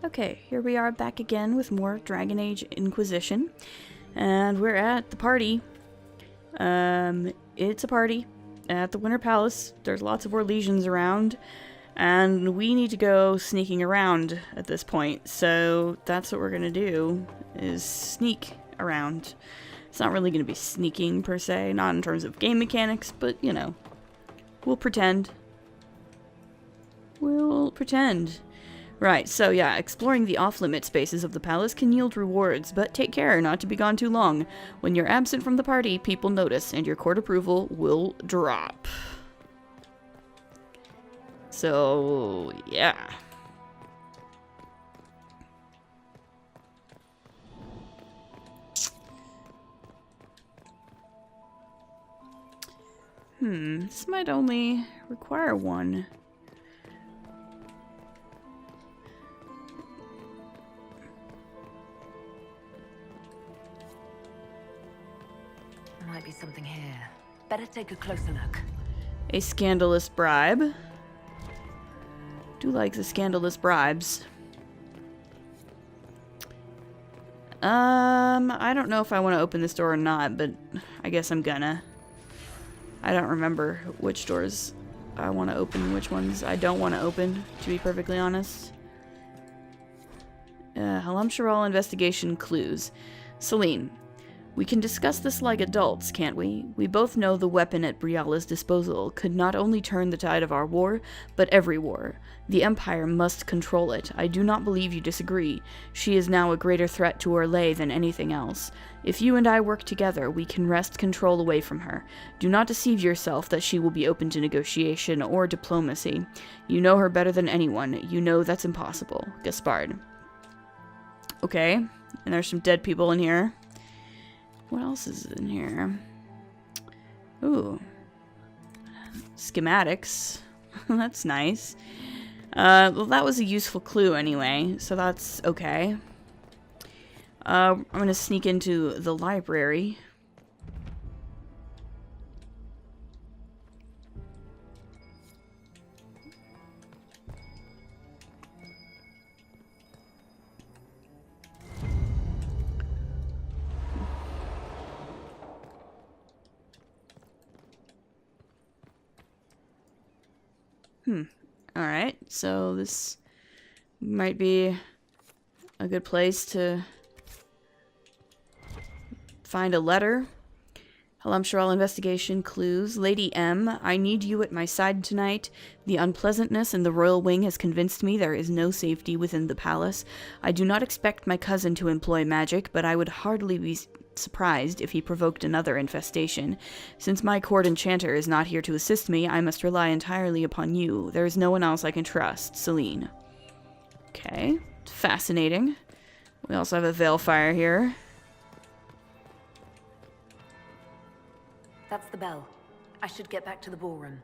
Okay, here we are back again with more Dragon Age Inquisition. And we're at the party. It's a party at the Winter Palace. There's lots of Orlesians around. And we need to go sneaking around at this point. So that's what we're gonna do, is sneak around. It's not really gonna be sneaking per se, not in terms of game mechanics, but you know, we'll pretend. We'll pretend. Right, so yeah, exploring the off-limit spaces of the palace can yield rewards, but take care not to be gone too long. When you're absent from the party, people notice, and your court approval will drop. So, yeah. This might only require one. Might be something here. Better take a closer look. A scandalous bribe. Do like the scandalous bribes. I don't know if I want to open this door or not, but I guess I'm gonna. I don't remember which doors I want to open, which ones I don't want to open, to be perfectly honest. Halamsharal investigation clues. Celine. We can discuss this like adults, can't we? We both know the weapon at Briala's disposal could not only turn the tide of our war, but every war. The Empire must control it. I do not believe you disagree. She is now a greater threat to Orlais than anything else. If you and I work together, we can wrest control away from her. Do not deceive yourself that she will be open to negotiation or diplomacy. You know her better than anyone. You know that's impossible. Gaspard. Okay, and there's some dead people in here. What else is in here? Ooh. Schematics. That's nice. Well, that was a useful clue anyway, so that's okay. I'm gonna sneak into the library. Alright, so this might be a good place to find a letter. Halamsharal investigation clues. Lady M, I need you at my side tonight. The unpleasantness in the royal wing has convinced me there is no safety within the palace. I do not expect my cousin to employ magic, but I would hardly be surprised if he provoked another infestation. Since my court enchanter is not here to assist me, I must rely entirely upon you. There is no one else I can trust. Celine. Okay. Fascinating. We also have a Veilfire here. That's the bell. I should get back to the ballroom.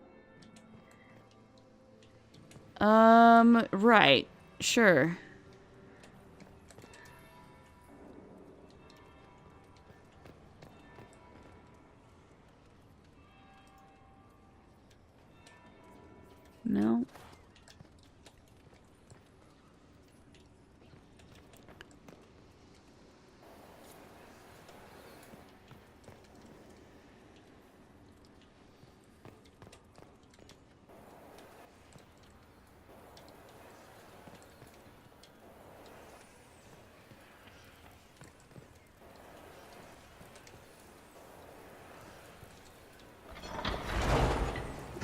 Right. Sure. No.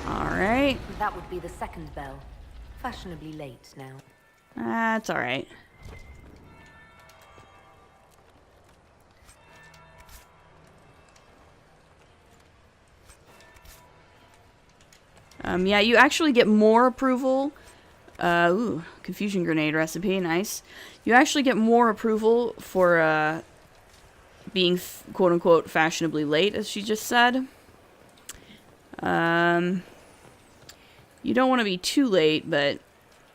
Alright. That would be the second bell. Fashionably late now. That's alright. Yeah, you actually get more approval. Ooh, confusion grenade recipe, nice. You actually get more approval for, being quote-unquote fashionably late, as she just said. You don't want to be too late, but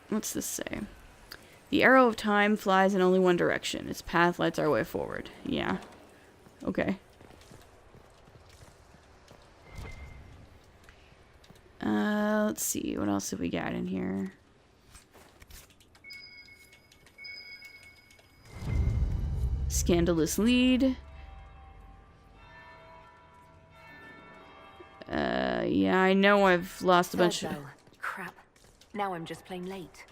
what's this say? The arrow of time flies in only one direction. Its path lights our way forward. Yeah. Okay. Let's see. What else have we got in here? Scandalous lead. Yeah, I know I've lost a bunch of... Crap. Now I'm just plain late.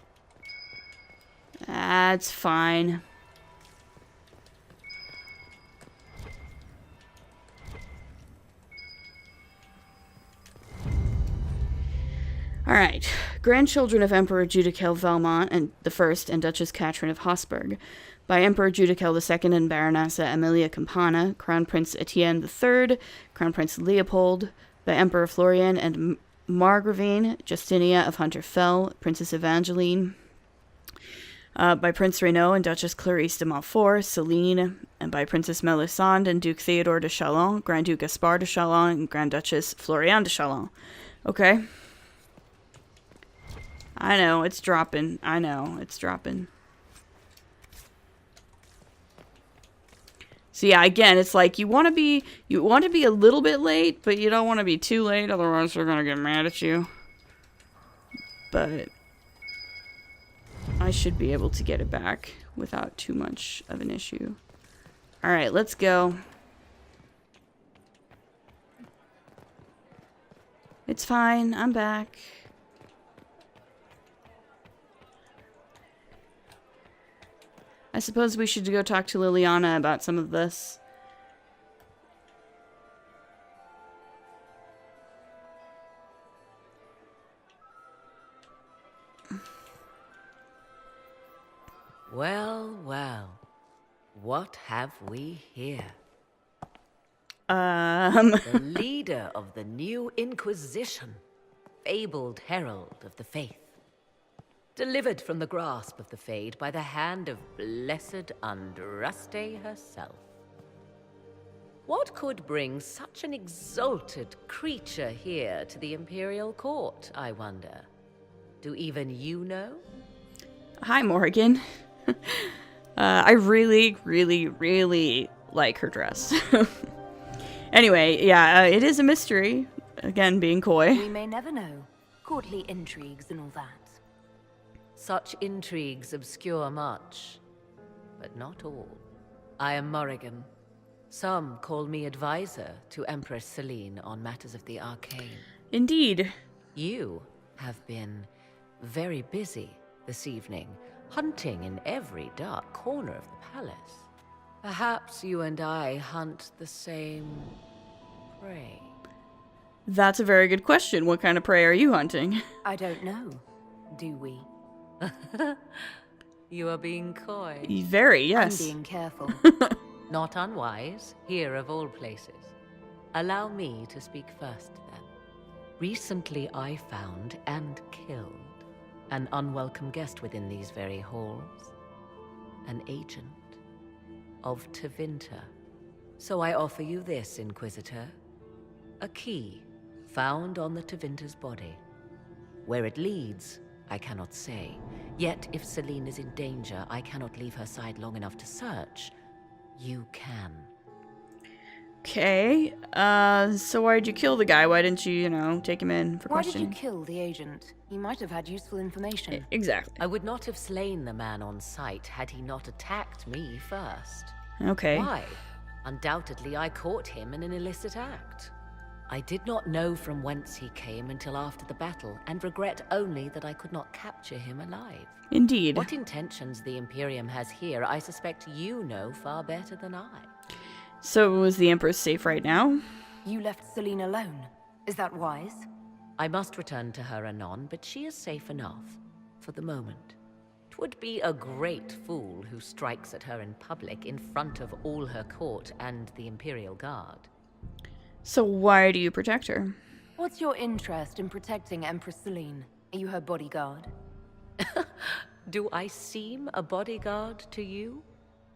That's fine. Alright. Grandchildren of Emperor Judicael Valmont and the First and Duchess Catherine of Habsburg. By Emperor Judicael II and Baronessa Emilia Campana, Crown Prince Etienne III, Crown Prince Leopold, by Emperor Florian and Margravine Justinia of Hunterfell, Princess Evangeline, by Prince Renaud and Duchess Clarice de Montfort, Celine, and by Princess Melisande and Duke Theodore de Chalon, Grand Duke Gaspard de Chalon, and Grand Duchess Floriane de Chalon. Okay. I know, it's dropping. I know, it's dropping. So yeah, again, it's like you want to be a little bit late, but you don't want to be too late, otherwise they're gonna get mad at you. But I should be able to get it back without too much of an issue. All right, let's go. It's fine. I'm back. I suppose we should go talk to Liliana about some of this. Well, well. What have we here? The leader of the new Inquisition. Fabled herald of the faith. Delivered from the grasp of the Fade by the hand of blessed Andraste herself. What could bring such an exalted creature here to the Imperial Court, I wonder? Do even you know? Hi, Morgan. I really, really, really like her dress. Anyway, yeah, it is a mystery. Again, being coy. We may never know. Courtly intrigues and all that. Such intrigues obscure much, but not all. I am Morrigan. Some call me advisor to Empress Celine on matters of the Arcane. Indeed. You have been very busy this evening, hunting in every dark corner of the palace. Perhaps you and I hunt the same prey. That's a very good question. What kind of prey are you hunting? I don't know. Do we? You are being coy. Very, yes. I'm being careful. Not unwise, here of all places. Allow me to speak first, then. Recently I found and killed an unwelcome guest within these very halls. An agent of Tevinter. So I offer you this, Inquisitor. A key found on the Tevinter's body. Where it leads, I cannot say. Yet, if Celine is in danger, I cannot leave her side long enough to search. You can. Okay. So why'd you kill the guy? Why didn't you, take him in for questioning? Why did you kill the agent? He might have had useful information. Exactly. I would not have slain the man on sight had he not attacked me first. Okay. Why? Undoubtedly, I caught him in an illicit act. I did not know from whence he came until after the battle, and regret only that I could not capture him alive. Indeed. What intentions the Imperium has here, I suspect you know far better than I. So was the Empress safe right now? You left Celine alone. Is that wise? I must return to her anon, but she is safe enough, for the moment. 'Twould be a great fool who strikes at her in public in front of all her court and the Imperial Guard. So why do you protect her? What's your interest in protecting Empress Celine? Are you her bodyguard? Do I seem a bodyguard to you?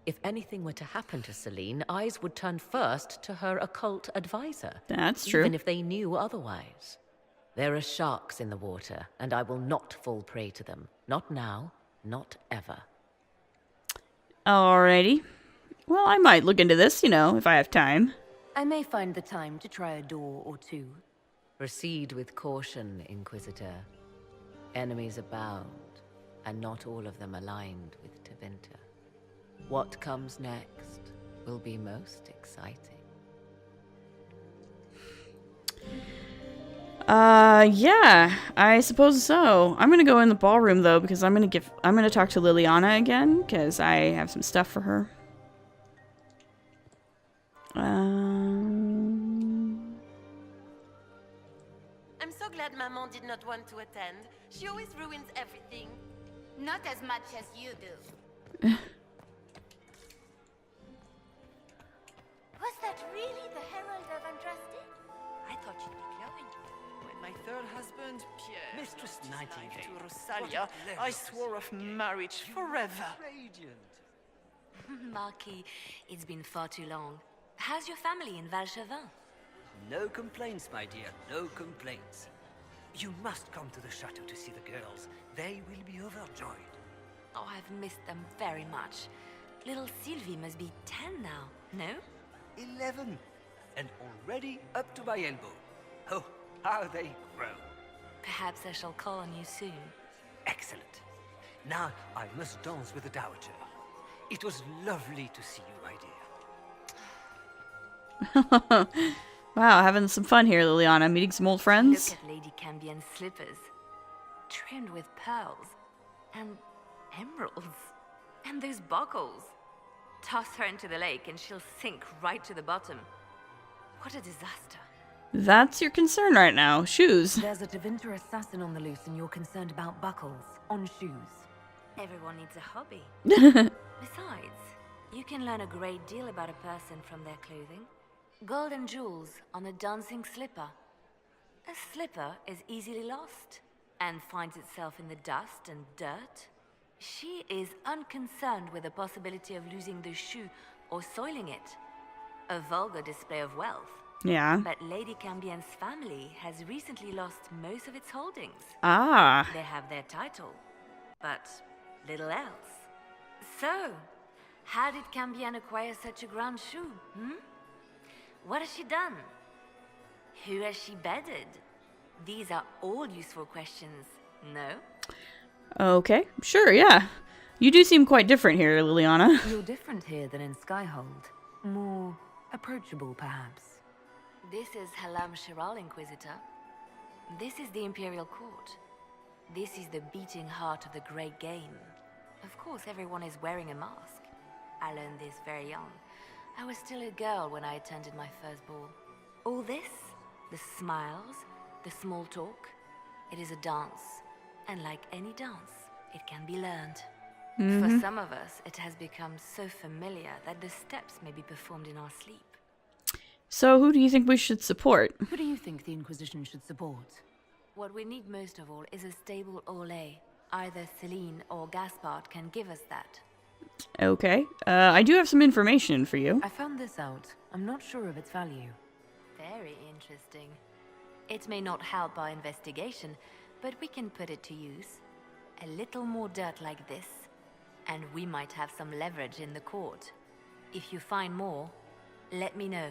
If anything were to happen to Celine, eyes would turn first to her occult advisor. That's true. Even if they knew otherwise. There are sharks in the water, and I will not fall prey to them. Not now, not ever. Alrighty. Well, I might look into this, if I have time. I may find the time to try a door or two. Proceed with caution, Inquisitor. Enemies abound, and not all of them aligned with Tevinter. What comes next will be most exciting. Yeah, I suppose so. I'm gonna go in the ballroom though, because I'm gonna talk to Liliana again, because I have some stuff for her. I'm so glad Maman did not want to attend. She always ruins everything. Not as much as you do. Was that really the Herald of Andraste? I thought she'd be glowing. When my third husband, Pierre, Mistress lost his life Nightingale. to Rosalia, I swore off marriage forever. Radiant. Marquis, it's been far too long. How's your family in Valchevin? No complaints, my dear, no complaints. You must come to the chateau to see the girls. They will be overjoyed. Oh, I've missed them very much. Little Sylvie must be 10 now, no? 11, and already up to my elbow. Oh, how they grow. Perhaps I shall call on you soon. Excellent. Now I must dance with the Dowager. It was lovely to see you, my dear. Wow, having some fun here, Liliana. Meeting some old friends. Look at Lady Cambien's slippers. Trimmed with pearls. And emeralds. And those buckles. Toss her into the lake and she'll sink right to the bottom. What a disaster. That's your concern right now. Shoes. There's a Tevinter assassin on the loose and you're concerned about buckles on shoes. Everyone needs a hobby. Besides, you can learn a great deal about a person from their clothing. Gold and jewels on a dancing slipper. A slipper is easily lost and finds itself in the dust and dirt. She is unconcerned with the possibility of losing the shoe or soiling it. A vulgar display of wealth. Yeah. But Lady Cambien's family has recently lost most of its holdings. Ah. They have their title, but little else. So, how did Cambien acquire such a grand shoe, What has she done? Who has she bedded? These are all useful questions, no? Okay. Sure, yeah. You do seem quite different here, Liliana. You're different here than in Skyhold. More approachable, perhaps. This is Halam Shiral, Inquisitor. This is the Imperial Court. This is the beating heart of the Great Game. Of course, everyone is wearing a mask. I learned this very young. I was still a girl when I attended my first ball. All this, the smiles, the small talk, it is a dance. And like any dance, it can be learned. For some of us, it has become so familiar that the steps may be performed in our sleep. So who do you think we should support? Who do you think the Inquisition should support? What we need most of all is a stable Olay. Either Celine or Gaspard can give us that. Okay. I do have some information for you. I found this out. I'm not sure of its value. Very interesting. It may not help our investigation, but we can put it to use. A little more dirt like this, and we might have some leverage in the court. If you find more, let me know.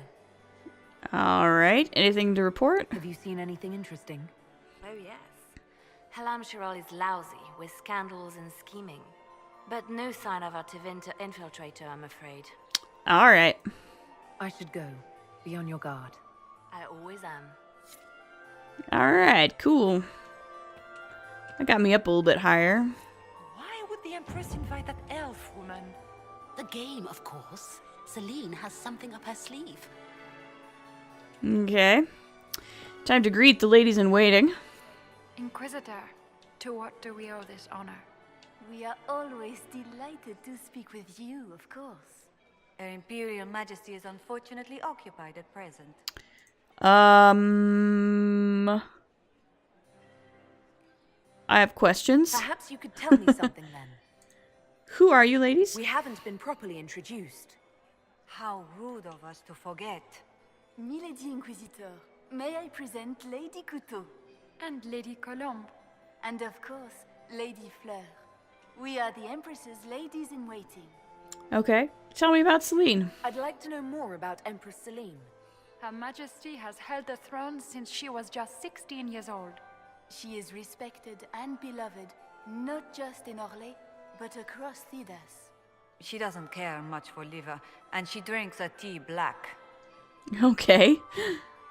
Alright. Anything to report? Have you seen anything interesting? Oh yes. Halam Shiral is lousy with scandals and scheming. But no sign of a Tevinter infiltrator, I'm afraid. Alright. I should go. Be on your guard. I always am. Alright, cool. That got me up a little bit higher. Why would the Empress invite that elf woman? The game, of course. Celine has something up her sleeve. Okay. Time to greet the ladies in waiting. Inquisitor, to what do we owe this honor? We are always delighted to speak with you, of course. Her Imperial Majesty is unfortunately occupied at present. I have questions. Perhaps you could tell me something then. Who are you, ladies? We haven't been properly introduced. How rude of us to forget. Milady Inquisitor, may I present Lady Couteau? And Lady Colombe. And of course, Lady Fleur. We are the Empress's ladies-in-waiting. Okay. Tell me about Celine. I'd like to know more about Empress Celine. Her Majesty has held the throne since she was just 16 years old. She is respected and beloved, not just in Orlais, but across Thedas. She doesn't care much for liver, and she drinks her tea black. Okay.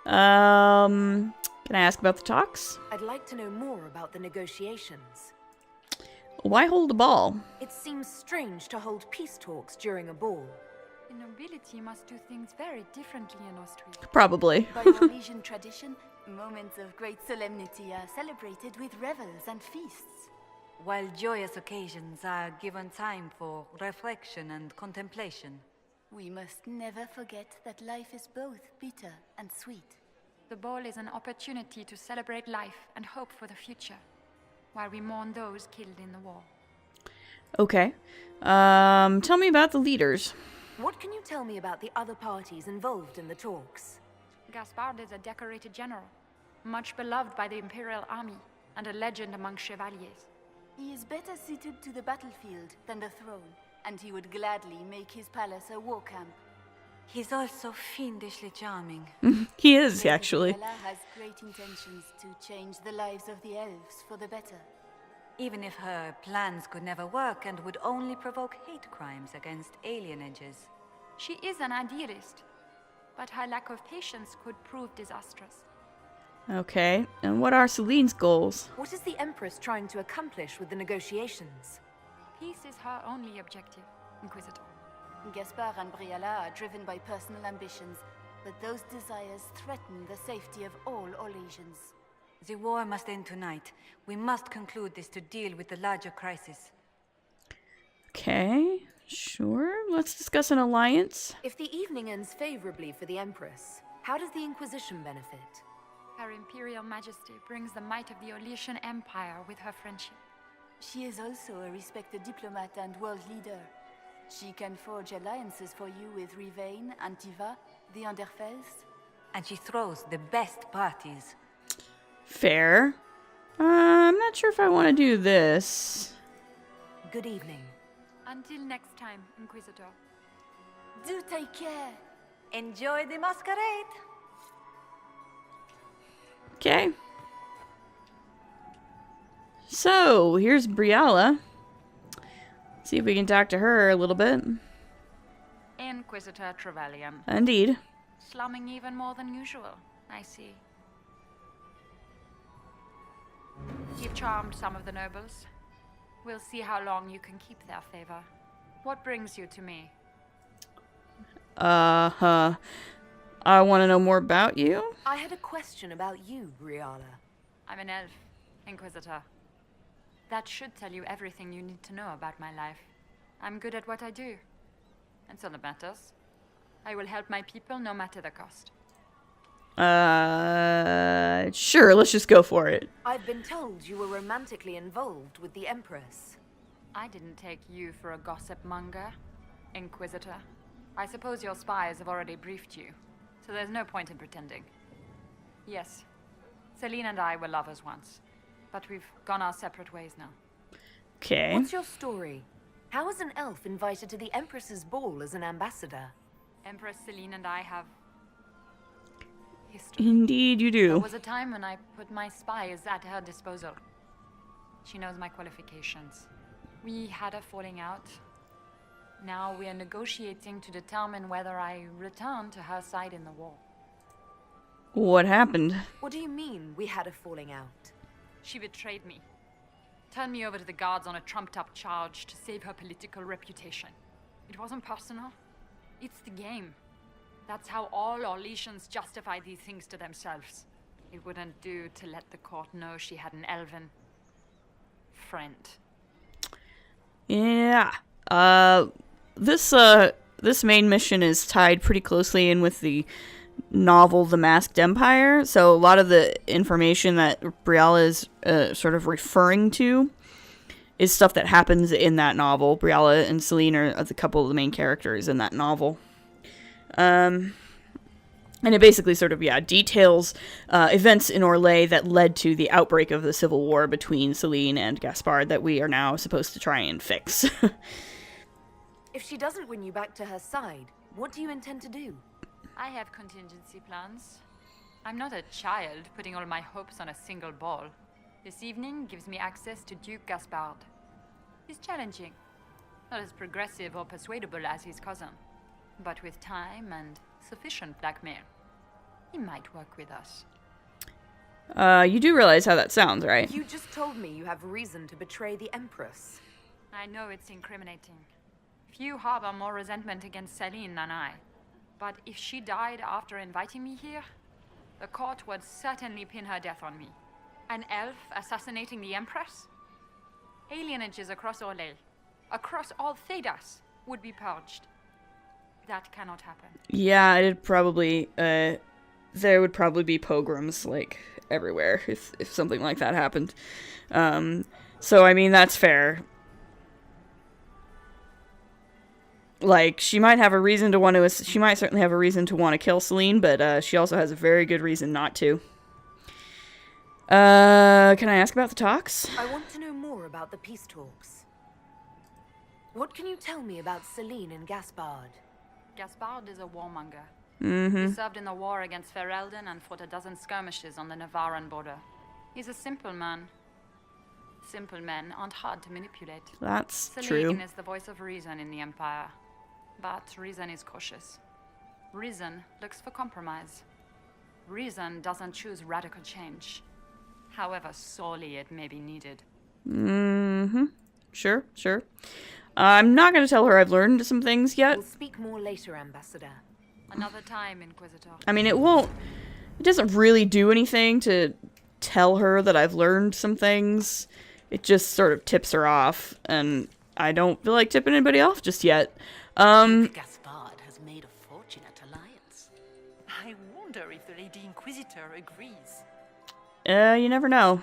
Can I ask about the talks? I'd like to know more about the negotiations. Why hold a ball? It seems strange to hold peace talks during a ball. The nobility must do things very differently in Austria. Probably. By Norwegian tradition, moments of great solemnity are celebrated with revels and feasts. While joyous occasions are given time for reflection and contemplation. We must never forget that life is both bitter and sweet. The ball is an opportunity to celebrate life and hope for the future, while we mourn those killed in the war. Okay. Tell me about the leaders. What can you tell me about the other parties involved in the talks? Gaspard is a decorated general, much beloved by the Imperial Army, and a legend among chevaliers. He is better suited to the battlefield than the throne, and he would gladly make his palace a war camp. He's also fiendishly charming. He is, Lady actually. Briella has great intentions to change the lives of the elves for the better. Even if her plans could never work and would only provoke hate crimes against alienages. She is an idealist, but her lack of patience could prove disastrous. Okay. And what are Celine's goals? What is the Empress trying to accomplish with the negotiations? Peace is her only objective, Inquisitor. Gaspard and Briella are driven by personal ambitions, but those desires threaten the safety of all Orlesians. The war must end tonight. We must conclude this to deal with the larger crisis. Okay. Sure. Let's discuss an alliance. If the evening ends favorably for the Empress, how does the Inquisition benefit? Her Imperial Majesty brings the might of the Orlesian Empire with her friendship. She is also a respected diplomat and world leader. She can forge alliances for you with Rivain, Antiva, the Underfells. And she throws the best parties. Fair. I'm not sure if I want to do this. Good evening. Until next time, Inquisitor. Do take care! Enjoy the masquerade! Okay. So, here's Briella. See if we can talk to her a little bit. Inquisitor Trevelyan. Indeed. Slumming even more than usual, I see. You've charmed some of the nobles. We'll see how long you can keep their favor. What brings you to me? I want to know more about you. I had a question about you, Briella. I'm an elf, Inquisitor. That should tell you everything you need to know about my life. I'm good at what I do. And so that matters. I will help my people no matter the cost. Sure, let's just go for it. I've been told you were romantically involved with the Empress. I didn't take you for a gossip monger, Inquisitor. I suppose your spies have already briefed you, so there's no point in pretending. Yes, Celine and I were lovers once, but we've gone our separate ways now. Okay. What's your story? How is an elf invited to the Empress's ball as an ambassador? Empress Celine and I have history. Indeed you There do. was a time when I put my spies at her disposal. She knows my qualifications. We had a falling out. Now we are negotiating to determine whether I return to her side in the war. What happened? What do you mean, we had a falling out? She betrayed me. Turned me over to the guards on a trumped-up charge to save her political reputation. It wasn't personal. It's the game. That's how all Orlesians justify these things to themselves. It wouldn't do to let the court know she had an elven friend. Yeah. This main mission is tied pretty closely in with the novel The Masked Empire, so a lot of the information that Briella is sort of referring to is stuff that happens in that novel. Briella and Celine are a couple of the main characters in that novel. And it basically sort of, details events in Orlais that led to the outbreak of the civil war between Celine and Gaspard that we are now supposed to try and fix. If she doesn't win you back to her side, what do you intend to do? I have contingency plans. I'm not a child putting all my hopes on a single ball. This evening gives me access to Duke Gaspard. He's challenging, Not as progressive or persuadable as his cousin. But with time and sufficient blackmail, he might work with us. You do realize how that sounds, right? You just told me you have reason to betray the Empress. I know it's incriminating. Few harbor more resentment against Celine than I. But if she died after inviting me here, the court would certainly pin her death on me. An elf assassinating the Empress? Alienages across Orlais, across all Thedas, would be purged. That cannot happen. Yeah, it'd probably, there would probably be pogroms, like, everywhere if something like that happened. So, I mean, that's fair. Like, she might have a reason to want to, she might certainly have a reason to want to kill Celine, but, she also has a very good reason not to. Can I ask about the talks? I want to know more about the peace talks. What can you tell me about Celine and Gaspard? Gaspard is a warmonger. Mm-hmm. He served in the war against Ferelden and fought a dozen skirmishes on the Navarran border. He's a simple man. Simple men aren't hard to manipulate. That's Celine true. is the voice of reason in the Empire. But reason is cautious. Reason looks for compromise. Reason doesn't choose radical change, however sorely it may be needed. Mm-hmm. Sure, sure. I'm not going to tell her I've learned some things yet. We'll speak more later, Ambassador. Another time, Inquisitor. I mean, it doesn't really do anything to tell her that I've learned some things. It just sort of tips her off, and I don't feel like tipping anybody off just yet. Gaspard has made a fortune at Alliance. I wonder if the Lady Inquisitor agrees. You never know.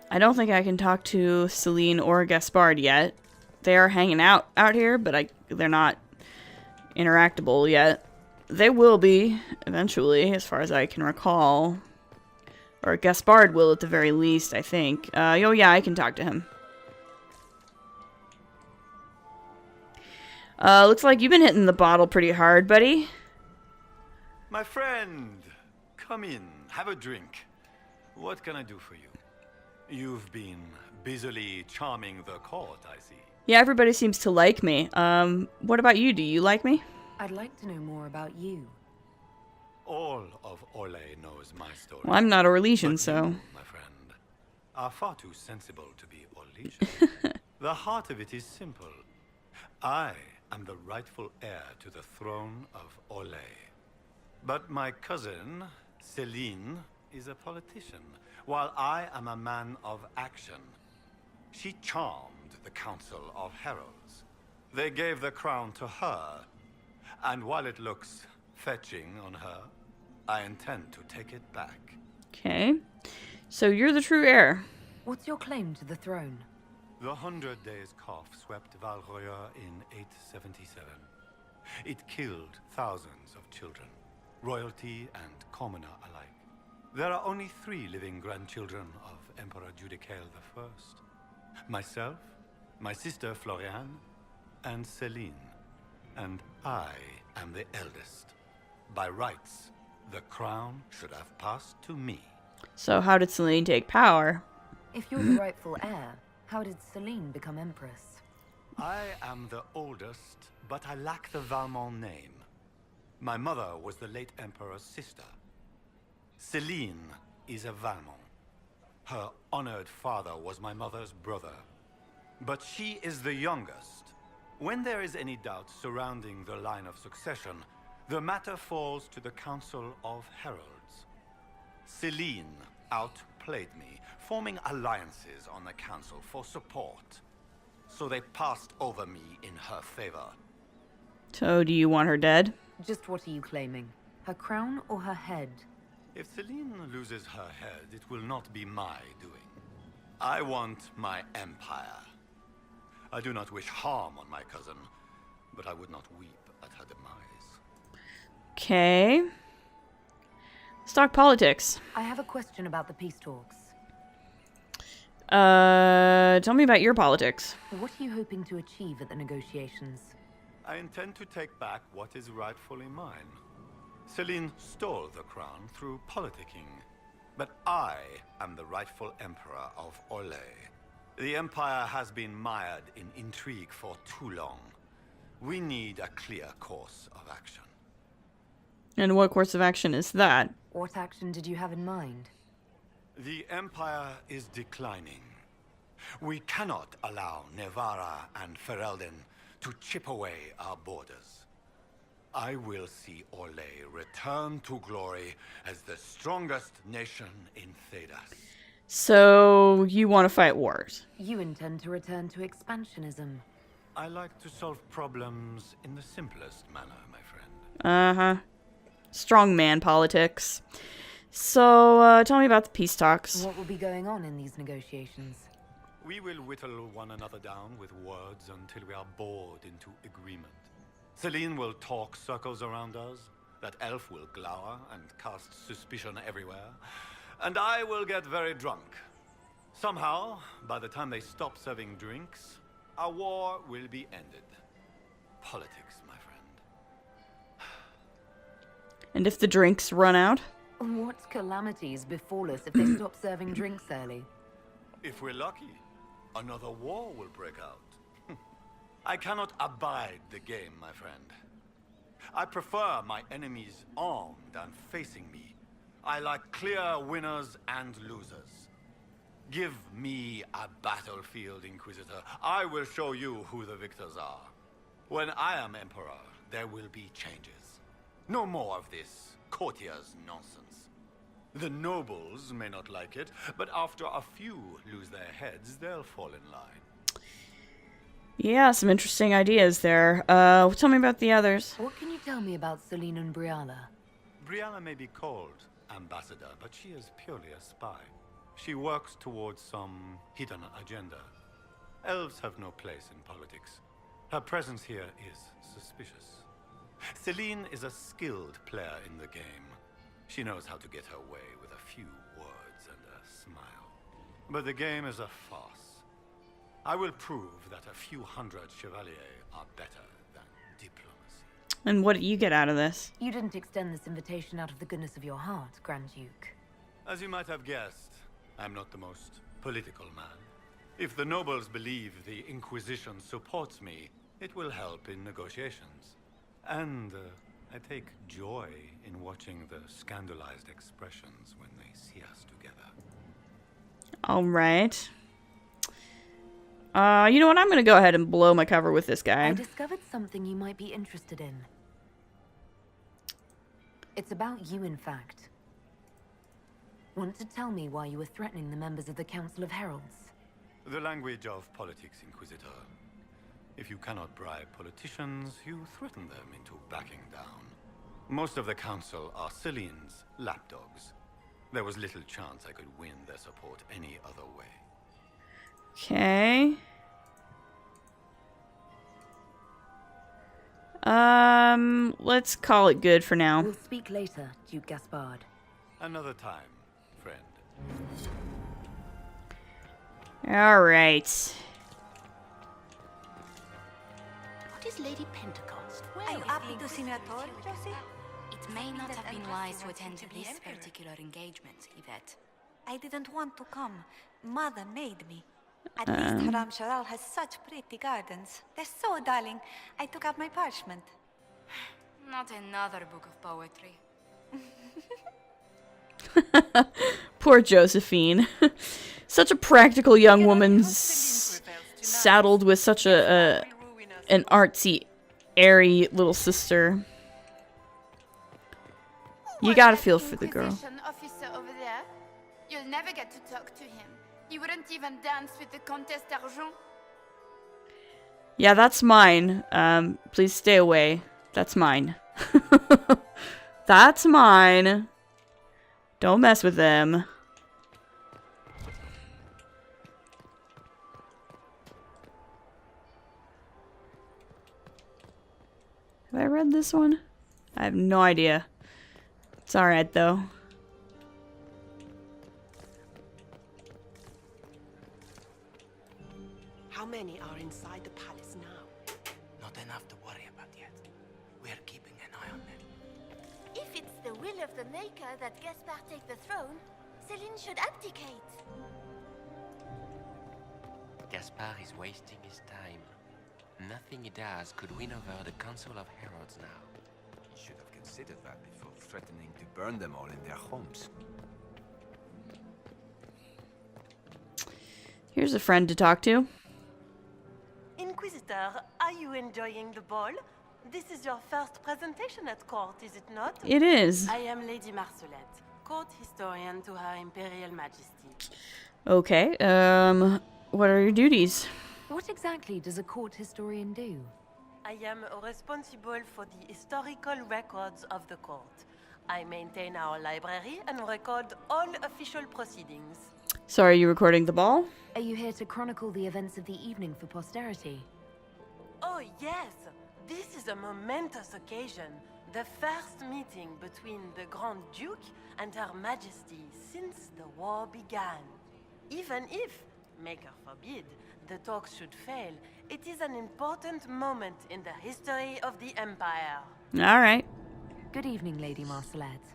I don't think I can talk to Celine or Gaspard yet. They are hanging out here, but they're not interactable yet. They will be, eventually, as far as I can recall. Or Gaspard will at the very least, I think. Oh yeah, I can talk to him. Looks like you've been hitting the bottle pretty hard, buddy. My friend, come in, have a drink. What can I do for you? You've been busily charming the court, I see. Yeah, everybody seems to like me. What about you? Do you like me? I'd like to know more about you. All of Orlais knows my story. Well, I'm not Orlesian, but so... you, my friend, are far too sensible to be Orlesian. The heart of it is simple. I am the rightful heir to the throne of Orlais. But my cousin, Celine, is a politician, while I am a man of action. She charmed the Council of Heralds. They gave the crown to her, and while it looks fetching on her, I intend to take it back. Okay. So you're the true heir. What's your claim to the throne? The 100 Days Cough swept Valroya in 877. It killed thousands of children, royalty and commoner alike. There are only 3 living grandchildren of Emperor Judicael I. Myself, my sister Floriane, and Celine. And I am the eldest. By rights, the crown should have passed to me. So how did Celine take power? If you're the rightful heir, how did Celine become Empress? I am the oldest, but I lack the Valmont name. My mother was the late Emperor's sister. Celine is a Valmont. Her honored father was my mother's brother. But she is the youngest. When there is any doubt surrounding the line of succession, the matter falls to the Council of Heralds. Celine outplayed me, forming alliances on the Council for support. So they passed over me in her favor. So do you want her dead? Just what are you claiming? Her crown or her head? If Celine loses her head, it will not be my doing. I want my empire. I do not wish harm on my cousin, but I would not weep at her demise. Okay. Let's talk politics. I have a question about the peace talks. Tell me about your politics. What are you hoping to achieve at the negotiations? I intend to take back what is rightfully mine. Celine stole the crown through politicking, but I am the rightful emperor of Orlais. The Empire has been mired in intrigue for too long. We need a clear course of action. And what course of action is that? What action did you have in mind? The Empire is declining. We cannot allow Nevarra and Ferelden to chip away our borders. I will see Orlais return to glory as the strongest nation in Thedas. So, you want to fight wars? You intend to return to expansionism. I like to solve problems in the simplest manner, my friend. Uh-huh. Strongman politics. So, tell me about the peace talks. What will be going on in these negotiations? We will whittle one another down with words until we are bored into agreement. Celine will talk circles around us, that elf will glower and cast suspicion everywhere, and I will get very drunk. Somehow, by the time they stop serving drinks, our war will be ended. Politics, my friend. And if the drinks run out? What calamities befall us if they stop serving drinks early? If we're lucky, another war will break out. I cannot abide the game, my friend. I prefer my enemies armed and facing me. I like clear winners and losers. Give me a battlefield, Inquisitor. I will show you who the victors are. When I am Emperor, there will be changes. No more of this courtier's nonsense. The nobles may not like it, but after a few lose their heads, they'll fall in line. Yeah, some interesting ideas there. Tell me about the others. What can you tell me about Celine and Briala? Brianna may be called ambassador, but she is purely a spy. She works towards some hidden agenda. Elves have no place in politics. Her presence here is suspicious. Celine is a skilled player in the game. She knows how to get her way with a few words and a smile. But the game is a farce. I will prove that a few hundred chevaliers are better than diplomacy. And what do you get out of this? You didn't extend this invitation out of the goodness of your heart, Grand Duke. As you might have guessed, I'm not the most political man. If the nobles believe the Inquisition supports me, it will help in negotiations. And I take joy in watching the scandalized expressions when they see us together. All right. You know what? I'm going to go ahead and blow my cover with this guy. I discovered something you might be interested in. It's about you, in fact. Want to tell me why you were threatening the members of the Council of Heralds? The language of politics, Inquisitor. If you cannot bribe politicians, you threaten them into backing down. Most of the Council are Celine's lapdogs. There was little chance I could win their support any other way. Okay. Let's call it good for now. We'll speak later, Duke Gaspard. Another time, friend. All right. What is Lady Pentecost? Are you happy to see me at all, Josie? It may not have been wise to attend to this particular engagement, Yvette. I didn't want to come. Mother made me. At least Haram Sharal has such pretty gardens. They're so darling. I took out my parchment. Not another book of poetry. Poor Josephine. Such a practical young woman saddled with such an artsy, airy little sister. You gotta feel for the girl. Officer over there. You'll never get to talk to him. He wouldn't even dance with the Comtesse d'Argent. Yeah, that's mine. Please stay away. That's mine. That's mine. Don't mess with them. Have I read this one? I have no idea. It's alright, though. How many are inside the palace now? Not enough to worry about yet. We're keeping an eye on them. If it's the will of the Maker that Gaspard take the throne, Celine should abdicate. Gaspard is wasting his time. Nothing he does could win over the Council of Heralds now. He should have considered that before threatening to burn them all in their homes. Here's a friend to talk to. Inquisitor, are you enjoying the ball? This is your first presentation at court, is it not? It is. I am Lady Marcelette, court historian to Her Imperial Majesty. Okay, what are your duties? What exactly does a court historian do? I am responsible for the historical records of the court. I maintain our library and record all official proceedings. So are you recording the ball? Are you here to chronicle the events of the evening for posterity? Oh yes, this is a momentous occasion. The first meeting between the Grand Duke and Her Majesty since the war began. Even if, Maker forbid, the talks should fail, it is an important moment in the history of the Empire. All right. Good evening, Lady Marcelette.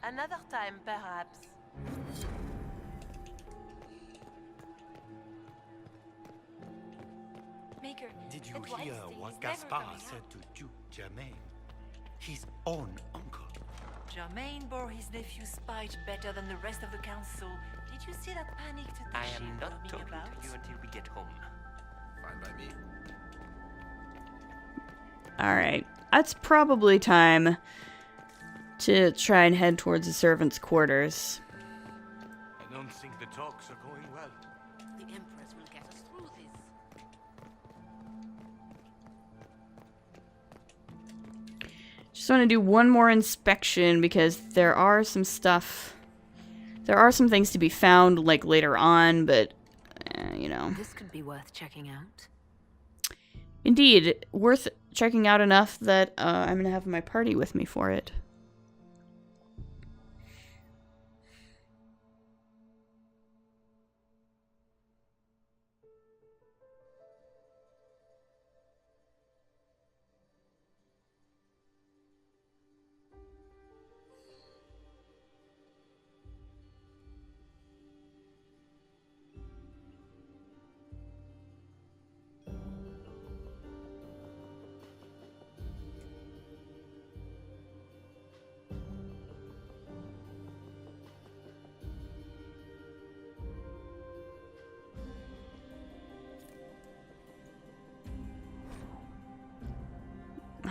Another time, perhaps. Maker, Did you advice hear thing what is never Gaspard coming said out. to Duke Germain? His own uncle. Germain bore his nephew's spite better than the rest of the council. Did you see that panicked I ship am not roaming talking about? to you until we get home. Fine by me. Alright. It's probably time to try and head towards the servants' quarters. I don't think the talks are going well. The Empress will get us through this. Just want to do one more inspection because there are some stuff... There are some things to be found, like, later on, but, you know. This could be worth checking out. Indeed, worth checking out enough that I'm going to have my party with me for it.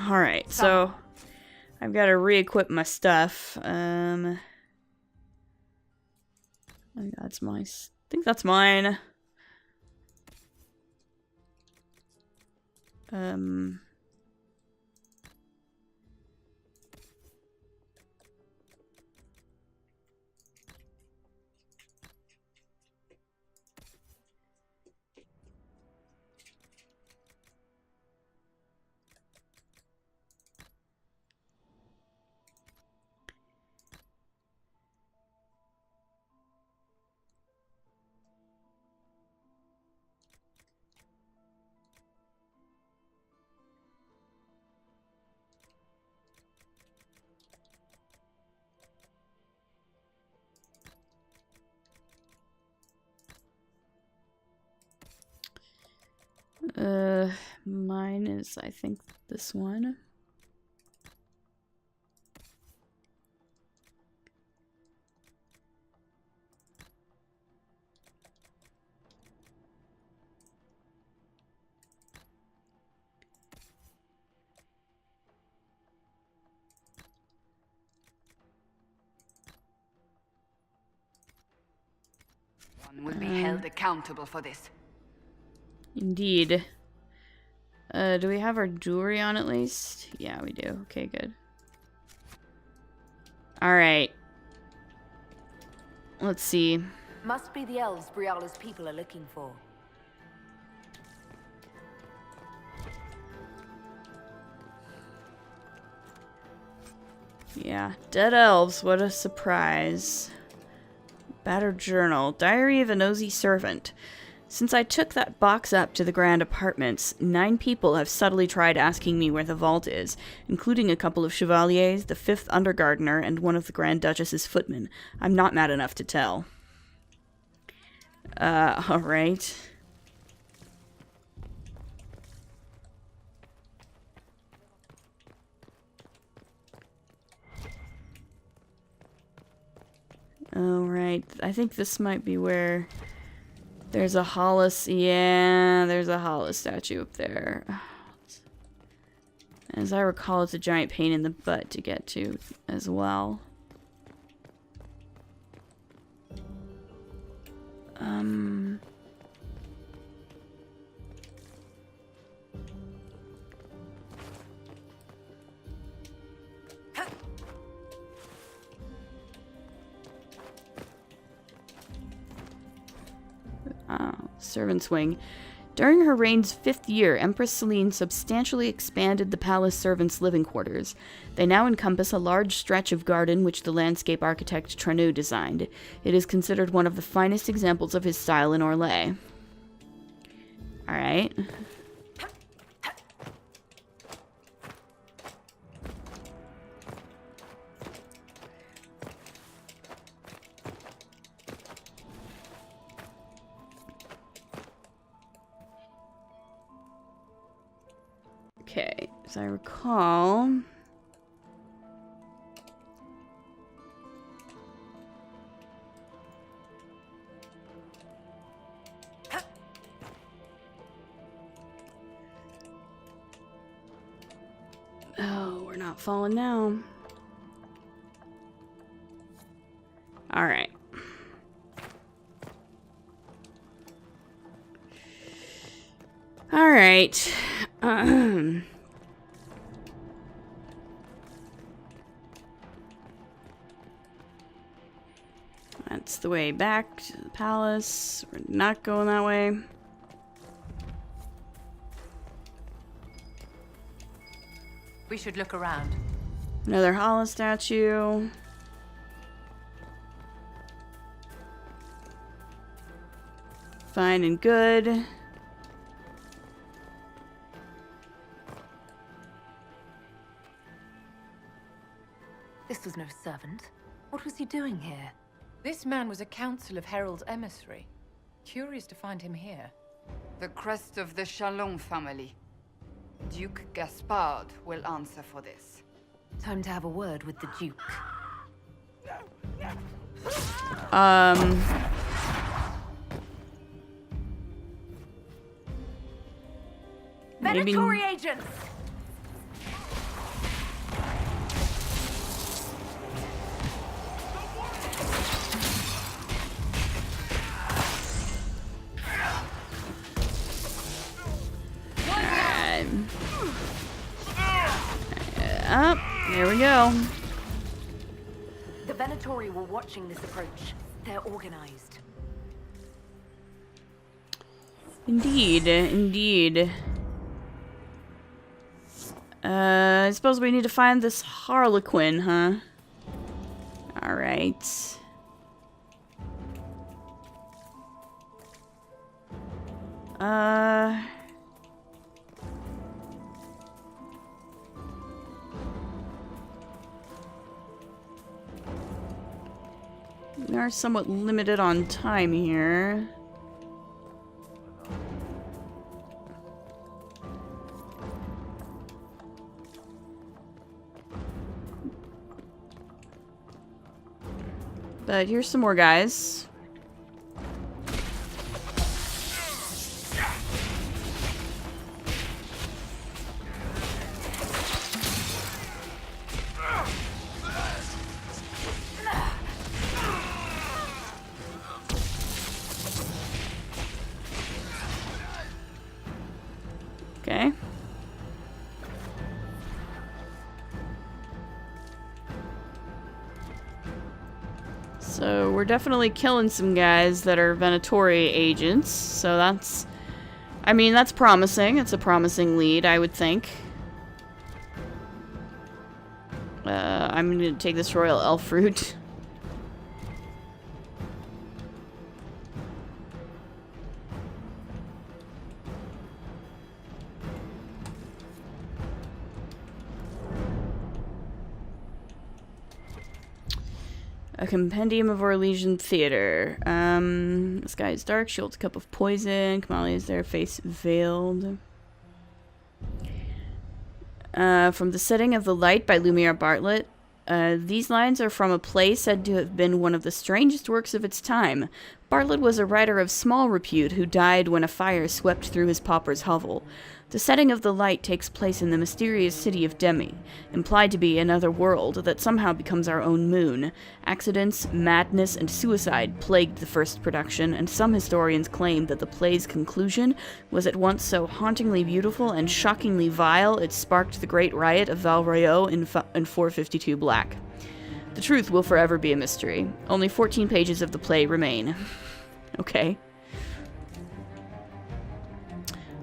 Alright, so I've got to re-equip my stuff. I think that's my... I think that's mine. Mine is, I think, this one. One will be held accountable for this. Indeed. Do we have our jewelry on at least? Yeah, we do. Okay, good. Alright. Let's see. Must be the elves Briala's people are looking for. Yeah, dead elves. What a surprise. Battered journal. Diary of a nosy servant. Since I took that box up to the Grand Apartments, 9 people have subtly tried asking me where the vault is, including a couple of chevaliers, the 5th undergardener, and one of the Grand Duchess's footmen. I'm not mad enough to tell. Alright. Alright, I think this might be where there's a Hollis. Yeah, there's a Hollis statue up there. As I recall, it's a giant pain in the butt to get to as well. Servant's Wing. During her reign's 5th year, Empress Selene substantially expanded the palace servants' living quarters. They now encompass a large stretch of garden which the landscape architect Tranu designed. It is considered one of the finest examples of his style in Orlais. Alright. Okay, as I recall... Oh, we're not falling now. Alright. Alright. That's the way back to the palace. We're not going that way. We should look around. Another hollow statue. Fine and good. This was no servant. What was he doing here? This man was a Council of Herald's emissary. Curious to find him here. The crest of the Chalon family. Duke Gaspard will answer for this. Time to have a word with the Duke. Maybe... Venatory agents! Up, there we go. The Venatory were watching this approach. They're organized. Indeed, indeed. I suppose we need to find this Harlequin, huh? Alright. We are somewhat limited on time here. But here's some more guys. Okay. So we're definitely killing some guys that are Venatory agents. So that's, I mean, that's promising. It's a promising lead, I would think. I'm going to take this Royal Elf Fruit. A Compendium of Orlesian Theater. This guy is dark, shields a cup of poison. Kamali is there, face veiled. From the Setting of the Light by Lumiere Bartlett. These lines are from a play said to have been one of the strangest works of its time. Bartlett was a writer of small repute who died when a fire swept through his pauper's hovel. The setting of the light takes place in the mysterious city of Demi, implied to be another world that somehow becomes our own moon. Accidents, madness, and suicide plagued the first production, and some historians claim that the play's conclusion was at once so hauntingly beautiful and shockingly vile it sparked the Great Riot of Val Royeaux in 452 Black. The truth will forever be a mystery. Only 14 pages of the play remain. Okay.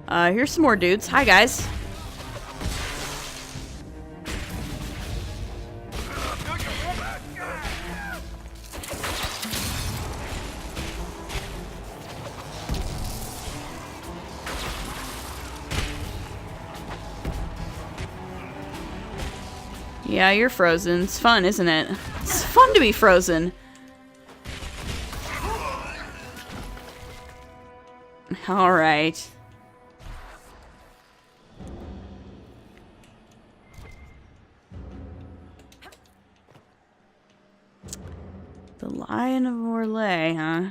Here's some more dudes. Hi, guys. Yeah, you're frozen. It's fun, isn't it? It's fun to be frozen. All right. The Lion of Orlais, huh?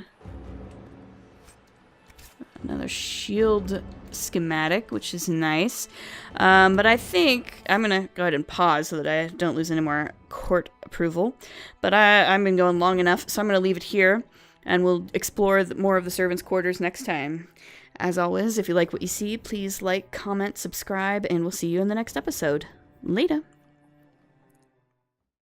Another shield schematic, which is nice. But I think I'm going to go ahead and pause so that I don't lose any more court approval. But I've been going long enough, so I'm going to leave it here. And we'll explore more of the servants' quarters next time. As always, if you like what you see, please like, comment, subscribe, and we'll see you in the next episode. Later.